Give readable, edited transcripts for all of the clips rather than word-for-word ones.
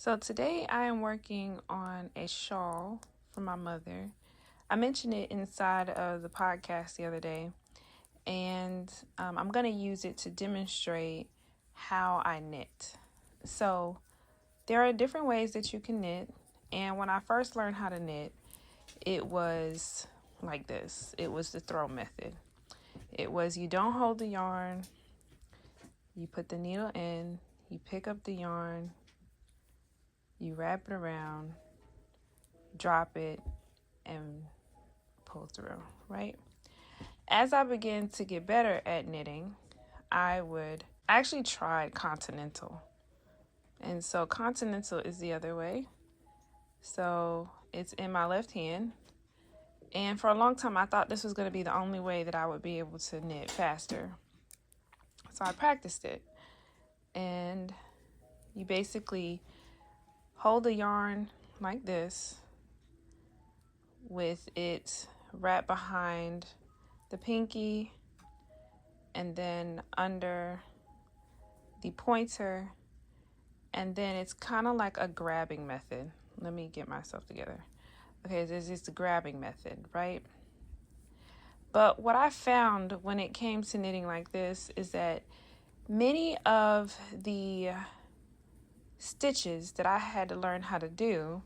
So today I am working on a shawl for my mother. I mentioned it inside of the podcast the other day, and I'm going to use it to demonstrate how I knit. So there are different ways that you can knit, and when I first learned how to knit, it was like this. It was the throw method. It was you don't hold the yarn, you put the needle in, you pick up the yarn, you wrap it around, drop it, and pull through, right? As I began to get better at knitting, I actually tried continental. And so continental is the other way. So it's in my left hand. And for a long time, I thought this was going to be the only way that I would be able to knit faster. So I practiced it. And you basically hold the yarn like this with it wrapped behind the pinky and then under the pointer, and then it's kind of like a grabbing method. Let me get myself together. Okay, this is the grabbing method, right? But what I found when it came to knitting like this is that many of the stitches that I had to learn how to do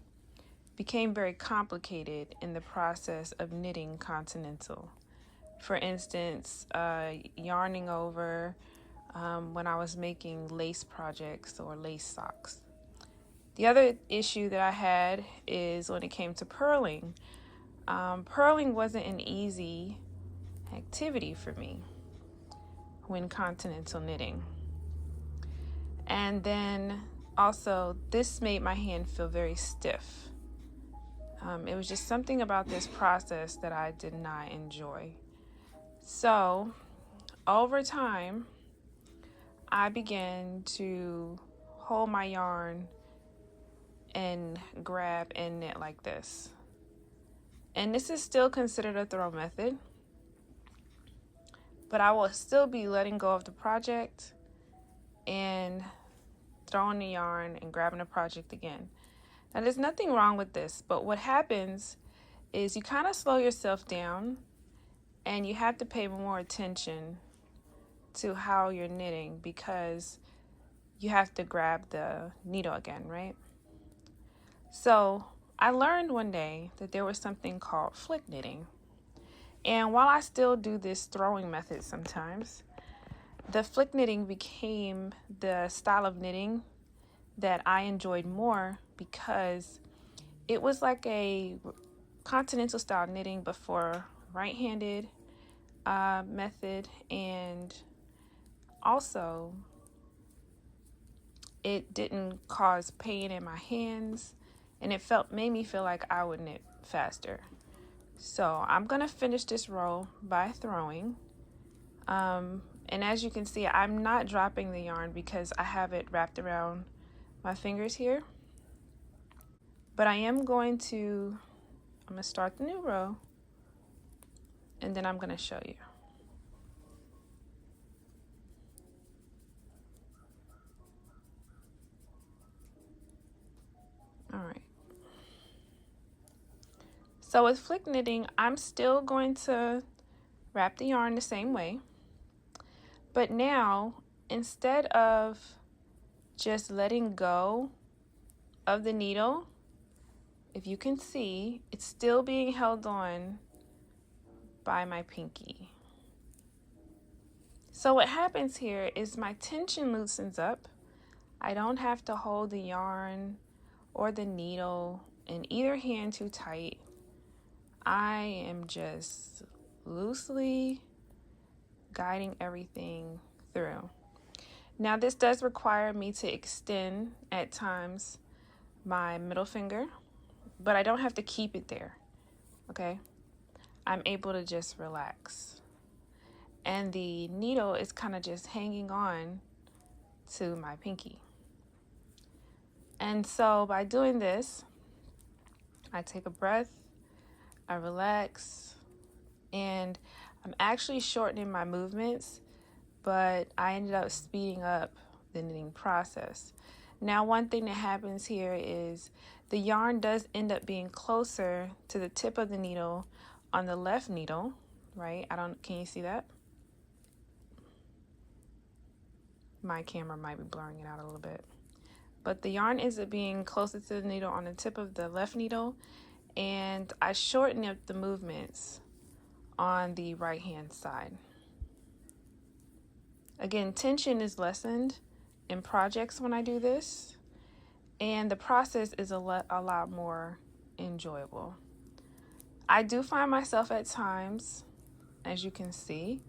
became very complicated in the process of knitting continental. For instance, yarning over when I was making lace projects or lace socks. The other issue that I had is when it came to purling. Purling wasn't an easy activity for me when continental knitting. And then also, this made my hand feel very stiff. It was just something about this process that I did not enjoy. So, over time, I began to hold my yarn and grab and knit like this. And this is still considered a throw method, but I will still be letting go of the project and throwing the yarn and grabbing the project again. Now, there's nothing wrong with this, but what happens is you kind of slow yourself down and you have to pay more attention to how you're knitting because you have to grab the needle again, right? So I learned one day that there was something called flick knitting. And while I still do this throwing method sometimes, the flick knitting became the style of knitting that I enjoyed more because it was like a continental style knitting but for right-handed method, and also it didn't cause pain in my hands, and it made me feel like I would knit faster. So I'm gonna finish this row by throwing, and as you can see, I'm not dropping the yarn because I have it wrapped around my fingers here, but I'm gonna start the new row and then I'm gonna show you. All right. So with flick knitting, I'm still going to wrap the yarn the same way, but now instead of just letting go of the needle, if you can see, it's still being held on by my pinky. So what happens here is my tension loosens up. I don't have to hold the yarn or the needle in either hand too tight. I am just loosely guiding everything through. Now this does require me to extend at times my middle finger, but I don't have to keep it there, okay? I'm able to just relax. And the needle is kind of just hanging on to my pinky. And so by doing this, I take a breath, I relax, and I'm actually shortening my movements, but I ended up speeding up the knitting process. Now, one thing that happens here is the yarn does end up being closer to the tip of the needle on the left needle, right? Can you see that? My camera might be blurring it out a little bit. But the yarn ends up being closer to the needle on the tip of the left needle, and I shorten up the movements on the right hand side. Again, tension is lessened in projects when I do this, and the process is a lot more enjoyable. I do find myself at times, as you can see,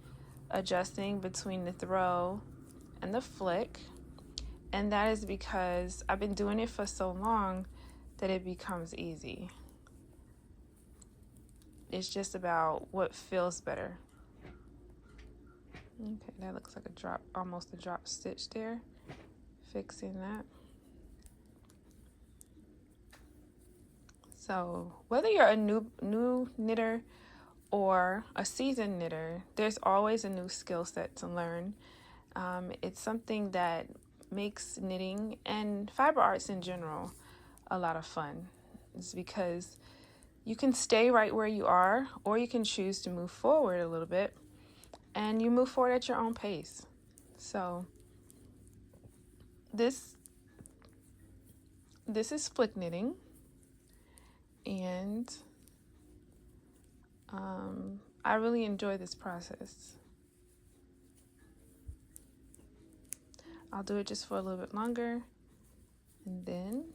adjusting between the throw and the flick, and that is because I've been doing it for so long that it becomes easy. It's just about what feels better. Okay, that looks like a drop, almost a drop stitch there. Fixing that. So whether you're a new knitter or a seasoned knitter, there's always a new skill set to learn. It's something that makes knitting and fiber arts in general a lot of fun. It's because you can stay right where you are, or you can choose to move forward a little bit, and you move forward at your own pace. So this is flick knitting, and I really enjoy this process. I'll do it just for a little bit longer, and then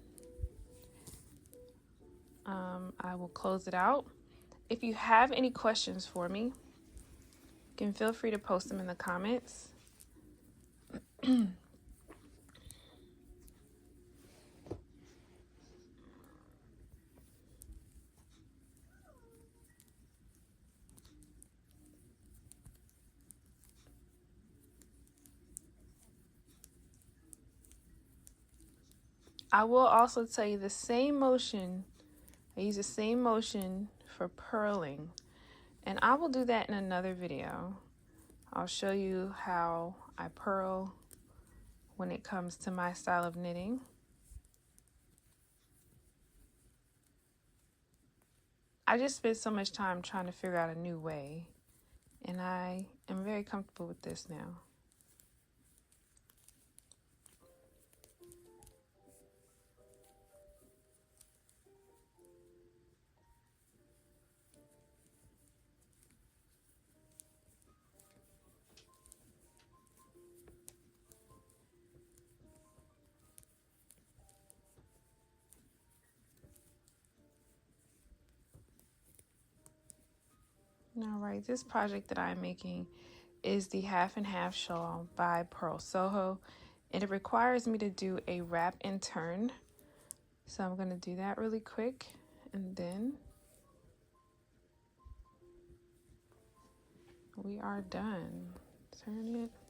I will close it out. If you have any questions for me, you can feel free to post them in the comments. I will also tell you the same motion. I use the same motion for purling, and I will do that in another video. I'll show you how I purl when it comes to my style of knitting. I just spent so much time trying to figure out a new way, and I am very comfortable with this now. All right, this project that I'm making is the half and half shawl by Pearl Soho, and it requires me to do a wrap and turn. So I'm going to do that really quick, and then we are done. Turn it.